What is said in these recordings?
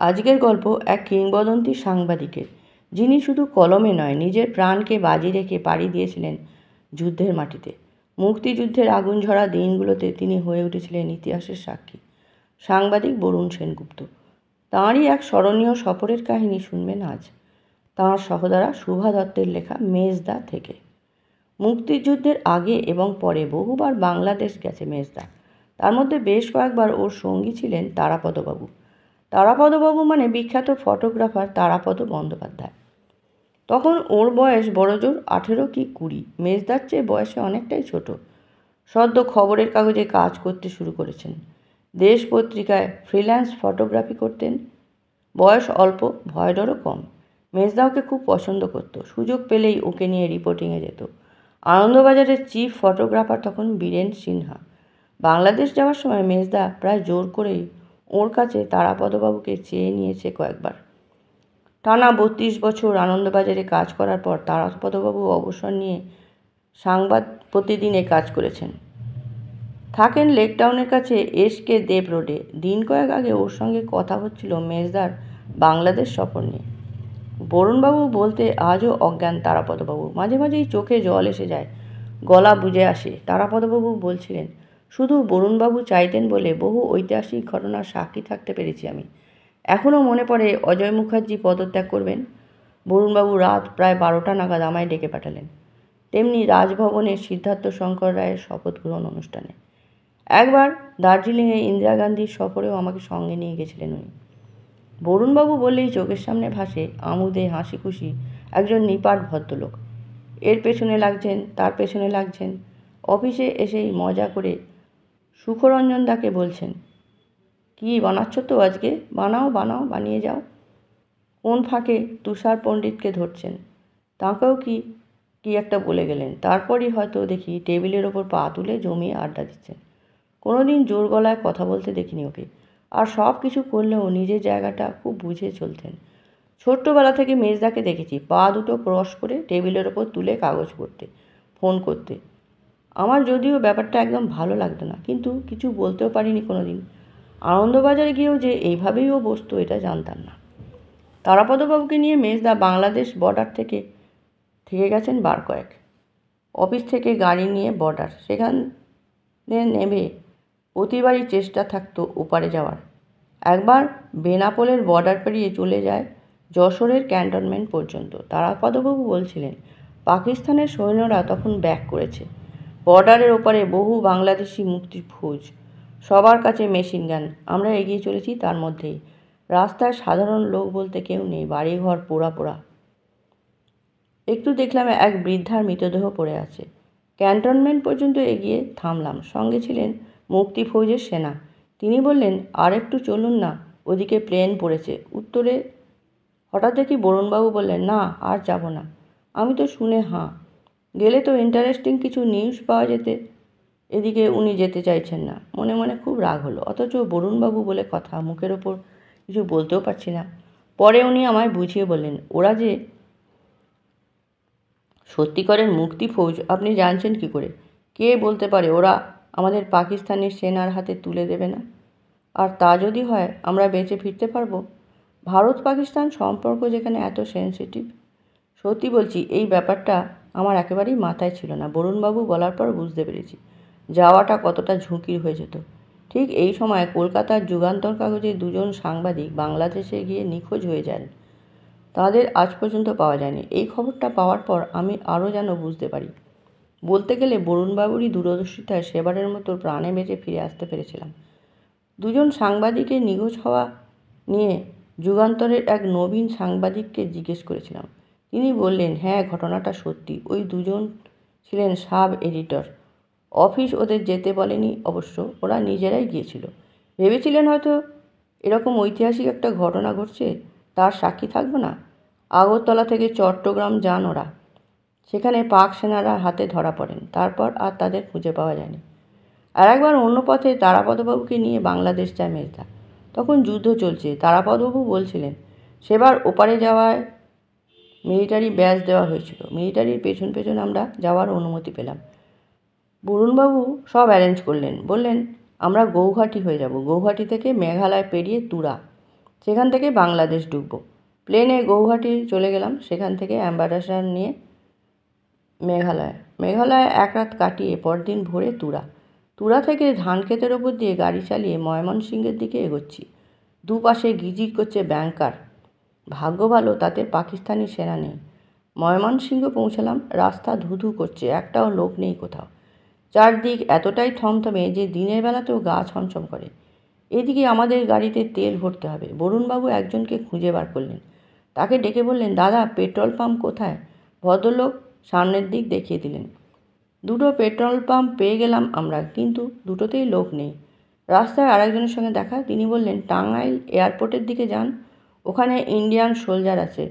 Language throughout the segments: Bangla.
আজকের গল্প এক কিংবদন্তি সাংবাদিকের, যিনি শুধু কলমে নয় নিজের প্রাণকে বাজি রেখে পাড়ি দিয়েছিলেন যুদ্ধের মাটিতে। মুক্তিযুদ্ধের আগুন ঝরা দিনগুলোতে তিনি হয়ে উঠেছিলেন ইতিহাসের সাক্ষী। সাংবাদিক বরুণ সেনগুপ্ত। তাঁরই এক স্মরণীয় সফরের কাহিনী শুনবেন আজ, তাঁর সহোদরা শুভা দত্তের লেখা মেজদা থেকে। মুক্তিযুদ্ধের আগে এবং পরে বহুবার বাংলাদেশ গেছে মেজদা। তার মধ্যে বেশ কয়েকবার ওর সঙ্গী ছিলেন তারাপদবাবু। তারাপদবাবু মানে বিখ্যাত ফটোগ্রাফার তারাপদ বন্দ্যোপাধ্যায়। তখন ওর বয়স বড়জোর 18 কি 20। মেজদার চেয়ে বয়সে অনেকটাই ছোট। সদ্য খবরের কাগজে কাজ করতে শুরু করেছেন। দেশ পত্রিকায় ফ্রিল্যান্স ফটোগ্রাফি করতেন। বয়স অল্প, ভয়ডরও কম। মেজদা ওকে খুব পছন্দ করত। সুযোগ পেলেই ওকে নিয়ে রিপোর্টিংয়ে যেত। আনন্দবাজারের চিফ ফটোগ্রাফার তখন বীরেন সিনহা। বাংলাদেশ যাওয়ার সময় মেজদা প্রায় জোর করেই ওর কাছে তারাপদবাবুকে চেয়ে নিয়েছে কয়েকবার। টানা 32 বছর আনন্দবাজারে কাজ করার পর তারাপদবাবু অবসর নিয়ে সংবাদ প্রতিদিনে কাজ করেছেন। থাকেন লেকটাউনের কাছে এসকে দেব রোডে। দিন কয়েক আগে ওর সঙ্গে কথা হচ্ছিল মেজদার বাংলাদেশ সফর নিয়ে। বরুণবাবু বলতে আজও অজ্ঞান তারাপদবাবু। মাঝে মাঝেই চোখে জল এসে যায়, গলা বুঝে আসে। তারাপদবাবু বলছিলেন, শুধু বরুণবাবু চাইতেন বলে বহু ঐতিহাসিক ঘটনার সাক্ষী থাকতে পেরেছি আমি। এখনও মনে পড়ে অজয় মুখার্জি পদত্যাগ করবেন। বরুণবাবু রাত প্রায় 12টা নাগাদ আমায় ডেকে পাঠালেন। তেমনি রাজভবনের সিদ্ধার্থ শঙ্কর রায়ের শপথ গ্রহণ অনুষ্ঠানে। একবার দার্জিলিংয়ে ইন্দিরা গান্ধীর সফরেও আমাকে সঙ্গে নিয়ে গেছিলেন উনি। বরুণবাবু বললেই চোখের সামনে ভাসে আমোদে হাসি খুশি একজন নিপাট ভদ্রলোক। এর পেছনে লাগছেন, তার পেছনে লাগছেন। অফিসে এসেই মজা করে সুখরঞ্জন দাকে বলছেন, কি বানাচ্ছ তো আজকে? বানাও বানাও, বানিয়ে যাও। কোন ফাঁকে তুষার পণ্ডিতকে ধরছেন, তাঁকেও কি একটা বলে গেলেন। তারপরই হয়তো দেখি টেবিলের ওপর পা তুলে জমিয়ে আড্ডা দিচ্ছেন। কোনোদিন জোর গলায় কথা বলতে দেখিনি ওকে। আর সব কিছু করলেও নিজের জায়গাটা খুব বুঝে চলতেন। ছোট্টবেলা থেকে মেজদাকে দেখেছি পা দুটো ক্রস করে টেবিলের ওপর তুলে কাগজ পড়তে, ফোন করতে। আমার যদিও ব্যাপারটা একদম ভালো লাগতো না, কিন্তু কিছু বলতেও পারিনি কোনো দিন। আনন্দবাজারে গিয়েও যে এইভাবেই ও বসতো এটা জানতাম না। তারাপদবাবুকে নিয়ে মেজদা বাংলাদেশ বর্ডার থেকে গেছেন বার কয়েক। অফিস থেকে গাড়ি নিয়ে বর্ডার, সেখানে নেমে প্রতিবারই চেষ্টা থাকতো ওপারে যাওয়ার। একবার বেনাপোলের বর্ডার পেরিয়ে চলে যায় যশোরের ক্যান্টনমেন্ট পর্যন্ত। তারাপদবাবু বলছিলেন, পাকিস্তানের সৈন্যরা তখন ব্যাক করেছে। বর্ডারের ওপারে বহু বাংলাদেশি মুক্তি ফৌজ, সবার কাছে মেশিন গান। আমরা এগিয়ে চলেছি তার মধ্যেই। রাস্তায় সাধারণ লোক বলতে কেউ নেই, বাড়িঘর পোড়া পোড়া। একটু দেখলাম এক বৃদ্ধার মৃতদেহ পড়ে আছে। ক্যান্টনমেন্ট পর্যন্ত এগিয়ে থামলাম। সঙ্গে ছিলেন মুক্তি ফৌজের সেনা। তিনি বললেন, আর একটু চলুন না, ওদিকে প্লেন পড়েছে উত্তরে। হঠাৎ দেখি বরুণবাবু বললেন, না আর যাব না। আমি তো শুনে হাঁ। গেলে তো ইন্টারেস্টিং কিছু নিউজ পাওয়া যেতে। এদিকে উনি যেতে চাইছেন না। মনে মনে খুব রাগ হলো। অথচ বরুণবাবু বলে কথা, মুখের ওপর কিছু বলতেও পারছি না। পরে উনি আমায় বুঝিয়ে বললেন, ওরা যে সত্যিকারের মুক্তি ফৌজ আপনি জানছেন কি করে? কে বলতে পারে ওরা আমাদের পাকিস্তানি সেনার হাতে তুলে দেবে না? আর তা যদি হয় আমরা বেঁচে ফিরতে পারবো? ভারত পাকিস্তান সম্পর্ক যেখানে এত সেন্সিটিভ। সত্যি বলছি, এই ব্যাপারটা আমার একেবারেই মাথায় ছিল না। বরুণবাবু বলার পর বুঝতে পেরেছি যাওয়াটা কতটা ঝুঁকির হয়ে যেত। ঠিক এই সময় কলকাতার যুগান্তর কাগজে দুজন সাংবাদিক বাংলাদেশে গিয়ে নিখোঁজ হয়ে যান। তাদের আজ পর্যন্ত পাওয়া যায়নি। এই খবরটা পাওয়ার পর আমি আরও যেন বুঝতে পারি। বলতে গেলে বরুণবাবুরই দূরদর্শিতায় সেবারের মতো প্রাণে বেঁচে ফিরে আসতে পেরেছিলাম। দুজন সাংবাদিকের নিখোঁজ হওয়া নিয়ে যুগান্তরের এক নবীন সাংবাদিককে জিজ্ঞেস করেছিলাম। তিনি বললেন, হ্যাঁ ঘটনাটা সত্যি। ওই দুজন ছিলেন সাব এডিটর। অফিস ওদের যেতে বলেনি অবশ্য, ওরা নিজেরাই গিয়েছিল। ভেবেছিলেন হয়তো এরকম ঐতিহাসিক একটা ঘটনা ঘটছে, তার সাক্ষী থাকবো না। আগরতলা থেকে চট্টগ্রাম যান ওরা। সেখানে পাক সেনারা হাতে ধরা পড়েন। তারপর আর তাদের খুঁজে পাওয়া যায়নি। আর একবার অন্য পথে তারাপদবাবুকে নিয়ে বাংলাদেশ যায় মেজদা। তখন যুদ্ধ চলছে। তারাপদবাবু বলছিলেন, সেবার ওপারে যাওয়ায় মিলিটারি ব্যাজ দেওয়া হয়েছিল। মিলিটারির পেছন পেছন আমরা যাওয়ার অনুমতি পেলাম। বরুণবাবু সব অ্যারেঞ্জ করলেন। বললেন, আমরা গৌহাটি হয়ে যাব। গৌহাটি থেকে মেঘালয় পেরিয়ে তুরা। সেখান থেকে বাংলাদেশ ঢুকবো। প্লেনে গৌহাটি চলে গেলাম, সেখান থেকে অ্যাম্বাসাডার নিয়ে মেঘালয়ে এক রাত কাটিয়ে পরদিন ভোরে তুরা থেকে ধান ক্ষেতের ওপর দিয়ে গাড়ি চালিয়ে ময়মনসিংহের দিকে এগোচ্ছি। দুপাশে গিজির করছে ব্যাংকার। ভাগ্য ভালো তাতে পাকিস্তানি সেনা নেই। ময়মনসিংহ পৌঁছালাম, রাস্তা ধুধু করছে, একটাও লোক নেই কোথাও। চারদিক এতটাই থমথমে যে দিনের বেলাতেও গা ছমছম করে। এদিকে আমাদের গাড়িতে তেল ভরতে হবে। বরুণবাবু একজনকে খুঁজে বার করলেন, তাকে ডেকে বললেন, দাদা পেট্রোল পাম্প কোথায়? ভদ্রলোক সামনের দিক দেখিয়ে দিলেন। দুটো পেট্রোল পাম্প পেয়ে গেলাম আমরা, কিন্তু দুটোতেই লোক নেই। রাস্তায় আরেকজনের সঙ্গে দেখা, তিনি বললেন, টাঙ্গাইল এয়ারপোর্টের দিকে যান, ওখানে ইন্ডিয়ান সোলজার আছে,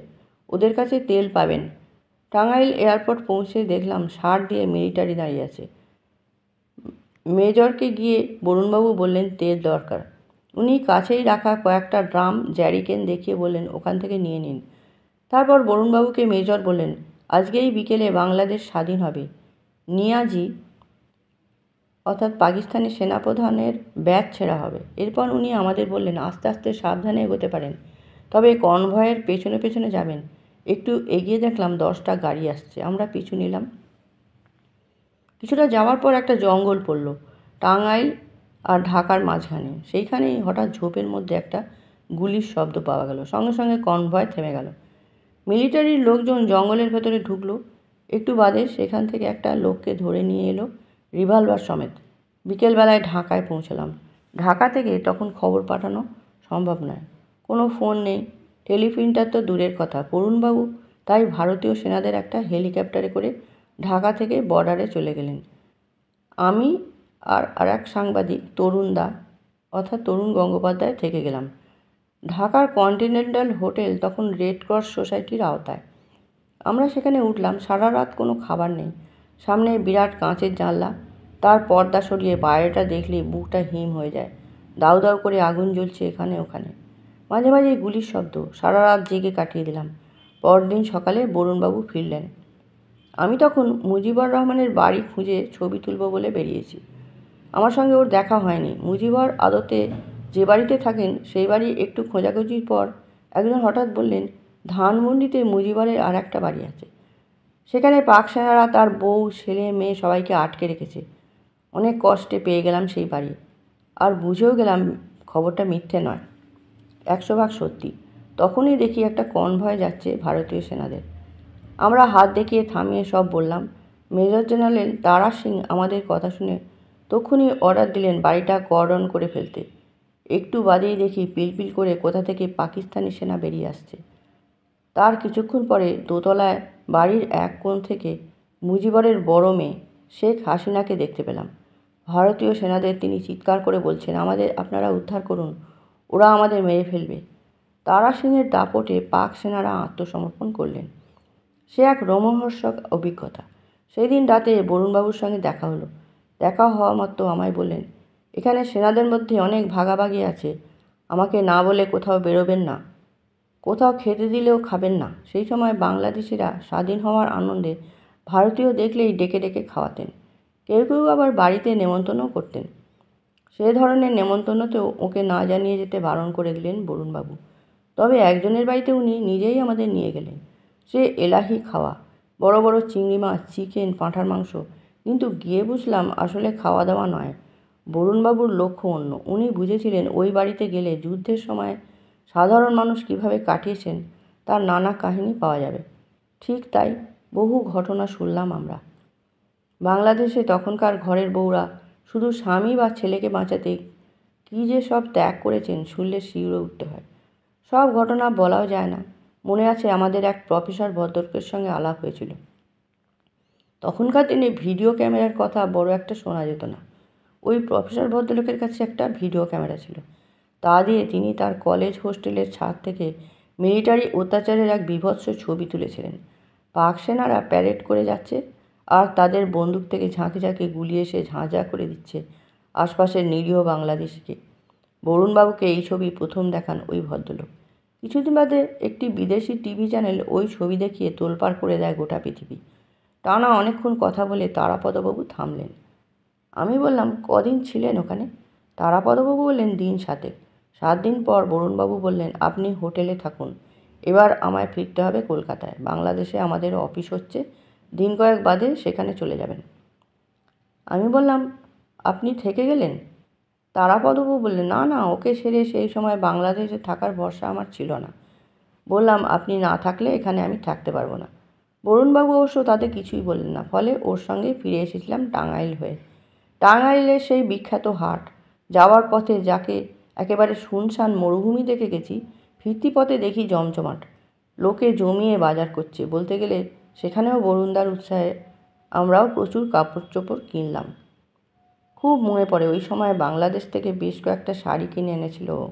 ওদের কাছে তেল পাবেন। টাঙ্গাইল এয়ারপোর্ট পৌঁছে দেখলাম ষাঁড় দিয়ে মিলিটারি দাঁড়িয়ে আছে। মেজরকে গিয়ে বরুণবাবু বললেন তেল দরকার। উনি কাছেই রাখা কয়েকটা ড্রাম জ্যারিকেন দেখিয়ে বললেন, ওখান থেকে নিয়ে নিন। তারপর বরুণবাবুকে মেজর বললেন, আজকেই বিকেলে বাংলাদেশ স্বাধীন হবে। নিয়াজি অর্থাৎ পাকিস্তানি সেনাপ্রধানের ব্যাচ ছেঁড়া হবে। এরপর উনি আমাদের বললেন, আস্তে আস্তে সাবধানে এগোতে পারেন, তবে কনভয়ের পেছনে পেছনে যাবেন। একটু এগিয়ে দেখলাম 10টা গাড়ি আসছে, আমরা পিছু নিলাম। কিছুটা যাওয়ার পর একটা জঙ্গল পড়ল টাঙ্গাইল আর ঢাকার মাঝখানে। সেইখানেই হঠাৎ ঝোপের মধ্যে একটা গুলির শব্দ পাওয়া গেল, সঙ্গে সঙ্গে কনভয় থেমে গেল। মিলিটারির লোকজন জঙ্গলের ভেতরে ঢুকলো। একটু বাদে সেখান থেকে একটা লোককে ধরে নিয়ে এলো রিভলভার সমেত। বিকেলবেলায় ঢাকায় পৌঁছলাম। ঢাকা থেকে তখন খবর পাঠানো সম্ভব নয়, কোনো ফোন নেই, টেলিপ্রিন্টার তো দূরের কথা। বরুণবাবু তাই ভারতীয় সেনাদের একটা হেলিকপ্টারে করে ঢাকা থেকে বর্ডারে চলে গেলেন। আমি আর এক সাংবাদিক তরুণ গঙ্গোপাধ্যায় থেকে গেলাম। ঢাকার কন্টিনেন্টাল হোটেল তখন রেড ক্রস সোসাইটির আওতায়। আমরা সেখানে উঠলাম। সারা রাত কোনো খাবার নেই। সামনে বিরাট কাঁচের জানলা, তার পর্দা সরিয়ে বাইরেটা দেখলেই বুকটা হিম হয়ে যায়। দাউ দাউ করে আগুন জ্বলছে এখানে ওখানে, মাঝে মাঝে গুলির শব্দ। সারা রাত জেগে কাটিয়ে দিলাম। পরদিন সকালে বরুণবাবু ফিরলেন। আমি তখন মুজিবুর রহমানের বাড়ি খুঁজে ছবি তুলব বলে বেরিয়েছি। আমার সঙ্গে ওর দেখা হয়নি। মুজিবর আদতে যে বাড়িতে থাকেন সেই বাড়ি একটু খোঁজাখুঁজির পর একজন হঠাৎ বললেন, ধানমন্ডিতে মুজিবরের আর একটা বাড়ি আছে, সেখানে পাক সেনারা তার বউ ছেলে মেয়ে সবাইকে আটকে রেখেছে। অনেক কষ্টে পেয়ে গেলাম সেই বাড়ি, আর বুঝেও গেলাম খবরটা মিথ্যে নয়, 100% সত্যি। তখনই দেখি একটা কনভয় যাচ্ছে ভারতীয় সেনাদের। আমরা হাত দেখিয়ে থামিয়ে সব বললাম। মেজর জেনারেল তারা সিং আমাদের কথা শুনে তক্ষুনি অর্ডার দিলেন বাড়িটা কর্ডন করে ফেলতে। একটু বাদেই দেখি পিলপিল করে কোথা থেকে পাকিস্তানি সেনা বেরিয়ে আসছে। তার কিছুক্ষণ পরে দোতলায় বাড়ির এক কোণ থেকে মুজিবরের বড় মেয়ে শেখ হাসিনাকে দেখতে পেলাম। ভারতীয় সেনাদের তিনি চিৎকার করে বলছেন, আপনারা উদ্ধার করুন, ওরা আমাদের মেরে ফেলবে। তারা সিংয়ের দাপটে পাক সেনারা আত্মসমর্পণ করলেন। সে এক রোমহর্ষক অভিজ্ঞতা। সেই দিন রাতে বরুণবাবুর সঙ্গে দেখা হলো। দেখা হওয়া মাত্র আমায় বললেন, এখানে সেনাদের মধ্যে অনেক ভাগাভাগি আছে, আমাকে না বলে কোথাও বেরোবেন না, কোথাও খেতে দিলেও খাবেন না। সেই সময় বাংলাদেশিরা স্বাধীন হওয়ার আনন্দে ভারতীয় দেখলেই ডেকে ডেকে খাওয়াতেন। কেউ কেউ আবার বাড়িতে নেমন্তন্ন করতেন। সে ধরনের নেমন্তন্নতেও ওকে না জানিয়ে যেতে বারণ করে দিলেন বরুণবাবু। তবে একজনের বাড়িতে উনি নিজেই আমাদের নিয়ে গেলেন। সে এলাহি খাওয়া, বড় বড় চিংড়ি মাছ, চিকেন, পাঁঠার মাংস। কিন্তু গিয়ে বুঝলাম আসলে খাওয়া দাওয়া নয়। বরুণবাবুর লক্ষ্য অন্য। উনি বুঝেছিলেন ওই বাড়িতে গেলে যুদ্ধের সময় সাধারণ মানুষ কীভাবে কাটিয়েছেন তার নানা কাহিনী পাওয়া যাবে। ঠিক তাই, বহু ঘটনা শুনলাম আমরা। বাংলাদেশে তখনকার ঘরের বউরা শুধু স্বামী বা ছেলেকে বাঁচাতে কী যে সব ত্যাগ করেছেন শুনলে শিউরে উঠতে হয়। সব ঘটনা বলাও যায় না। মনে আছে আমাদের এক প্রফেসর ভদ্রলোকের সঙ্গে আলাপ হয়েছিল। তখনকার দিনে ভিডিও ক্যামেরার কথা বড় একটা শোনা যেত না। ওই প্রফেসর ভদ্রলোকের কাছে একটা ভিডিও ক্যামেরা ছিল। তা দিয়ে তিনি তার কলেজ হোস্টেলের ছাদ থেকে মিলিটারি অত্যাচারের এক বীভৎস ছবি তুলেছিলেন। পাক সেনারা প্যারেড করে যাচ্ছে আর তাদের বন্দুক থেকে ঝাঁকে ঝাঁকে গুলি এসে ঝাঁঝা করে দিচ্ছে আশপাশের নিরীহ বাংলাদেশিকে। বরুণবাবুকে এই ছবি প্রথম দেখান ওই ভদ্রলোক। কিছুদিন বাদে একটি বিদেশি টিভি চ্যানেল ওই ছবি দেখিয়ে তোলপাড় করে দেয় গোটা পৃথিবী। টানা অনেকক্ষণ কথা বলে তারাপদবাবু থামলেন। আমি বললাম, কদিন ছিলেন ওখানে? তারাপদবাবু বললেন, দিন 7। 7 দিন পর বরুণবাবু বললেন, আপনি হোটেলে থাকুন, এবার আমায় ফিরতে হবে কলকাতায়। বাংলাদেশে আমাদের অফিস হচ্ছে, দিন কয়েক বাদে সেখানে চলে যাবেন। আমি বললাম, আপনি থেকে গেলেন? তারাপদবাবু বললেন, না না, ওকে ছেড়ে সেই সময় বাংলাদেশে থাকার ভরসা আমার ছিল না। বললাম, আপনি না থাকলে এখানে আমি থাকতে পারবো না। বরুণবাবু অবশ্য তাতে কিছুই বললেন না, ফলে ওর সঙ্গে ফিরে এসেছিলাম টাঙ্গাইল হয়ে। টাঙ্গাইলের সেই বিখ্যাত হাট, যাওয়ার পথে যাকে একেবারে শুনশান মরুভূমি দেখে গেছি, ফিরতি পথে দেখি জমজমাট, লোকে জমিয়ে বাজার করছে। বলতে গেলে সেখানেও বরুণদার উৎসাহে আমরাও প্রচুর কাপড় চোপড় কিনলাম। খুব মনে পড়ে ওই সময় বাংলাদেশ থেকে বেশ কয়েকটা শাড়ি কিনে এনেছিল ও,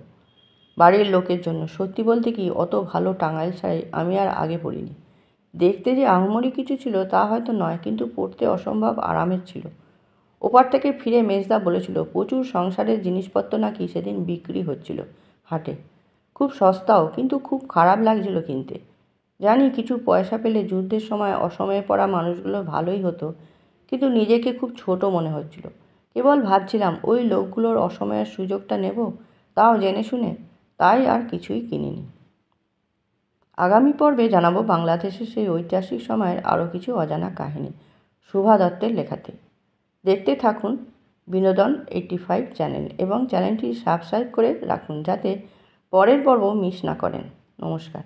বাড়ির লোকের জন্য। সত্যি বলতে কি, অত ভালো টাঙ্গাইল শাড়ি আমি আর আগে পরিনি। দেখতে যে আহামরি কিছু ছিল তা হয়তো নয়, কিন্তু পরতে অসম্ভব আরামের ছিল। ওপার থেকে ফিরে মেজদা বলেছিল, প্রচুর সংসারের জিনিসপত্র নাকি সেদিন বিক্রি হচ্ছিল হাটে, খুব সস্তাও, কিন্তু খুব খারাপ লাগছিল কিনতে। জানি কিছু পয়সা পেলে যুদ্ধের সময় অসময়ে পড়া মানুষগুলো ভালোই হতো, কিন্তু নিজেকে খুব ছোট মনে হচ্ছিল। কেবল ভাবছিলাম ওই লোকগুলোর অসময়ের সুযোগটা নেব, তাও জেনে শুনে। তাই আর কিছুই কিনিনি। আগামী পর্বে জানাবো বাংলাদেশের সেই ঐতিহাসিক সময়ের আরও কিছু অজানা কাহিনী, শুভা দত্তের লেখাতে। দেখতে থাকুন বিনোদন 85 চ্যানেল এবং চ্যানেলটি সাবস্ক্রাইব করে রাখুন যাতে পরের পর্ব মিস না করেন। নমস্কার।